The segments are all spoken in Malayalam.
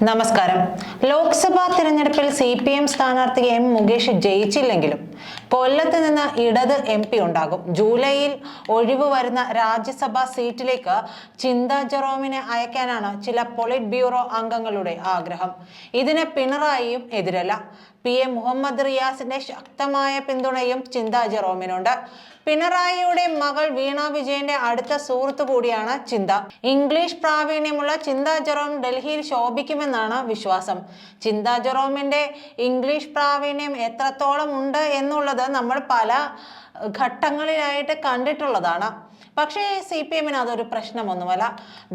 നമസ്കാരം. ലോക്സഭാ തിരഞ്ഞെടുപ്പിൽ CPM സ്ഥാനാർത്ഥി M മുകേഷ് ജയിച്ചില്ലെങ്കിലും കൊല്ലത്ത് നിന്ന് ഇടത് MP ഉണ്ടാകും. ജൂലൈയിൽ ഒഴിവ് വരുന്ന രാജ്യസഭാ സീറ്റിലേക്ക് ചിന്താ ജെറോമിനെ അയക്കാനാണ് ചില പൊളിറ്റ് ബ്യൂറോ അംഗങ്ങളുടെ ആഗ്രഹം. ഇതിന് പിണറായിയും എതിരല്ല. PM മുഹമ്മദ് റിയാസിന്റെ ശക്തമായ പിന്തുണയും ചിന്താ ജെറോമിനുണ്ട്. പിണറായിയുടെ മകൾ വീണ വിജയന്റെ അടുത്ത സുഹൃത്തു കൂടിയാണ് ചിന്ത. ഇംഗ്ലീഷ് പ്രാവീണ്യമുള്ള ചിന്താ ജെറോം ഡൽഹിയിൽ ശോഭിക്കുമെന്നാണ് വിശ്വാസം. ചിന്താ ജെറോമിന്റെ ഇംഗ്ലീഷ് പ്രാവീണ്യം എത്രത്തോളം ഉണ്ട് എന്നുള്ളത് നമ്മൾ പല ഘട്ടങ്ങളിലായിട്ട് കണ്ടിട്ടുള്ളതാണ്. പക്ഷേ CPMന് അതൊരു പ്രശ്നമൊന്നുമല്ല.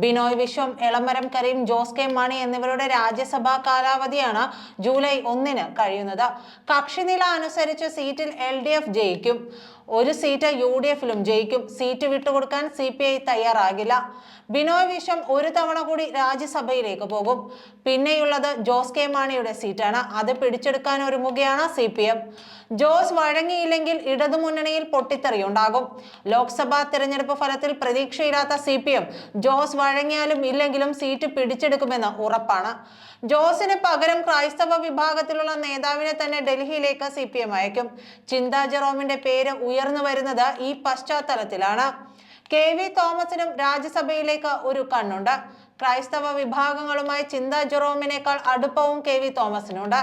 ബിനോയ് വിശ്വം, എളമരം കരീം, ജോസ് കെ മാണി എന്നിവരുടെ രാജ്യസഭാ കാലാവധിയാണ് ജൂലൈ 1-ന് കഴിയുന്നത്. കക്ഷിനില അനുസരിച്ച് സീറ്റിൽ LDF ജയിക്കും, ഒരു സീറ്റ് UDFിലും ജയിക്കും. സീറ്റ് വിട്ടുകൊടുക്കാൻ CPI തയ്യാറാകില്ല. ബിനോയ് വിശ്വം ഒരു തവണ കൂടി രാജ്യസഭയിലേക്ക് പോകും. പിന്നെയുള്ളത് ജോസ് കെ മാണിയുടെ സീറ്റാണ്. അത് പിടിച്ചെടുക്കാൻ ഒരുങ്ങുകയാണ് CPM. ജോസ് വഴങ്ങിയില്ലെങ്കിൽ ഇടതുമുന്നണിയിൽ പൊട്ടിത്തെറിയുണ്ടാകും. ലോക്സഭാ തിരഞ്ഞെടുപ്പ് ഫലത്തിൽ പ്രതീക്ഷയില്ലാത്ത CPM ജോസ് വഴങ്ങിയാലും ഇല്ലെങ്കിലും സീറ്റ് പിടിച്ചെടുക്കുമെന്ന് ഉറപ്പാണ്. ജോസിന് പകരം ക്രൈസ്തവ വിഭാഗത്തിലുള്ള നേതാവിനെ തന്നെ ഡൽഹിയിലേക്ക് CPM അയക്കും. ചിന്താ ജെറോമിന്റെ പേര് ഉയർന്നു വരുന്നത് ഈ പശ്ചാത്തലത്തിലാണ്. KV തോമസിനും രാജ്യസഭയിലേക്ക് ഒരു കണ്ണുണ്ട്. ക്രൈസ്തവ വിഭാഗങ്ങളുമായി ചിന്താ ജെറോമിനേക്കാൾ അടുപ്പവും KV തോമസിനുണ്ട്.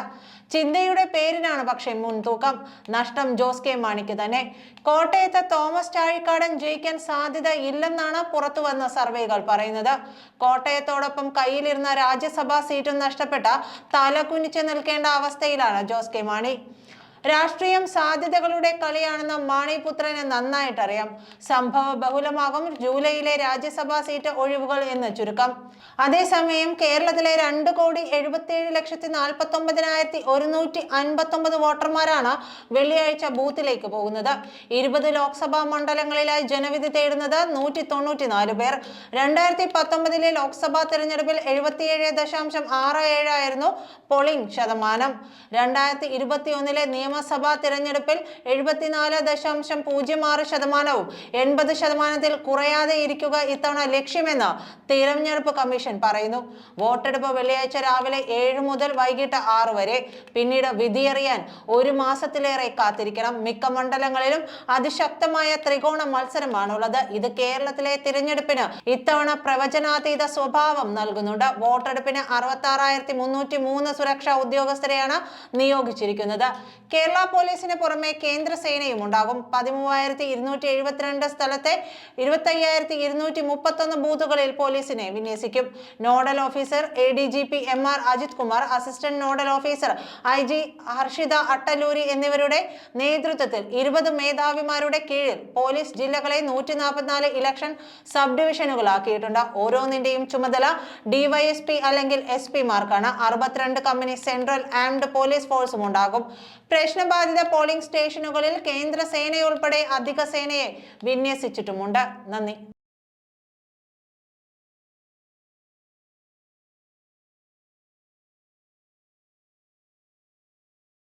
ചിന്തയുടെ പേരിനാണ് പക്ഷേ മുൻതൂക്കം. നഷ്ടം ജോസ് കെ മാണിക്ക് തന്നെ. കോട്ടയത്ത് തോമസ് ചാഴിക്കാടൻ ജയിക്കാൻ സാധ്യത ഇല്ലെന്നാണ് പുറത്തുവന്ന സർവേകൾ പറയുന്നത്. കോട്ടയത്തോടൊപ്പം കയ്യിലിരുന്ന രാജ്യസഭാ സീറ്റും നഷ്ടപ്പെട്ട തലകുനിച്ച് നിൽക്കേണ്ട അവസ്ഥയിലാണ് ജോസ് കെ മാണി. രാഷ്ട്രീയം സാധ്യതകളുടെ കളിയാണെന്ന് മാണി പുത്രന് നന്നായിട്ടറിയാം. സംഭവ ബഹുലമാകും ജൂലൈയിലെ രാജ്യസഭാ സീറ്റ് ഒഴിവുകൾ എന്ന് ചുരുക്കം. അതേസമയം കേരളത്തിലെ 2,77,49,159 വോട്ടർമാരാണ് വെള്ളിയാഴ്ച ബൂത്തിലേക്ക് പോകുന്നത്. 20 ലോക്സഭാ മണ്ഡലങ്ങളിലായി ജനവിധി തേടുന്നത് 194 പേർ. 2019 ലോക്സഭാ തിരഞ്ഞെടുപ്പിൽ 77.67 ആയിരുന്നു പോളിംഗ് ശതമാനം. 2021 നിയമസഭാ തിരഞ്ഞെടുപ്പിൽ 74.06%, 80% കുറയാതെ ഇരിക്കുക ഇത്തവണ ലക്ഷ്യമെന്ന് തിരഞ്ഞെടുപ്പ് കമ്മീഷൻ പറയുന്നു. വോട്ടെടുപ്പ് വെള്ളിയാഴ്ച രാവിലെ 7 മുതൽ വൈകിട്ട് 6 വരെ. പിന്നീട് വിധിയറിയാൻ ഒരു മാസത്തിലേറെ കാത്തിരിക്കണം. മിക്ക മണ്ഡലങ്ങളിലും അതിശക്തമായ ത്രികോണ മത്സരമാണുള്ളത്. ഇത് കേരളത്തിലെ തിരഞ്ഞെടുപ്പിന് ഇത്തവണ പ്രവചനാതീത സ്വഭാവം നൽകുന്നുണ്ട്. വോട്ടെടുപ്പിന് 66,303 സുരക്ഷാ ഉദ്യോഗസ്ഥരെയാണ് നിയോഗിച്ചിരിക്കുന്നത്. കേരള പോലീസിന് പുറമെ കേന്ദ്ര സേനയും ഉണ്ടാകും. 13,272 സ്ഥലത്തെ 25,231 ബൂത്തുകളിൽ പോലീസിനെ വിന്യസിക്കും. Nodal officer ADGP MR Ajith Kumar, assistant nodal officer IG Harshita Attaluri എന്നിവരുടെ നേതൃത്വത്തിൽ 20 മേധാവിമാരുടെ കീഴിൽ പോലീസ് ജില്ലകളെ 144 ഇലക്ഷൻ സബ് ഡിവിഷനുകളാക്കിയിട്ടുണ്ട്. ഓരോന്നിന്റെയും ചുമതല DYSP അല്ലെങ്കിൽ SP മാർക്കാണ്. 62 കമ്പനി സെൻട്രൽ ആംഡ് പോലീസ് ഫോഴ്സും ഉണ്ടാകും. പ്രശ്നബാധിത പോളിംഗ് സ്റ്റേഷനുകളിൽ കേന്ദ്ര സേനയുൾപ്പെടെ അധിക സേനയെ വിന്യസിച്ചിട്ടുമുണ്ട്. നന്ദി.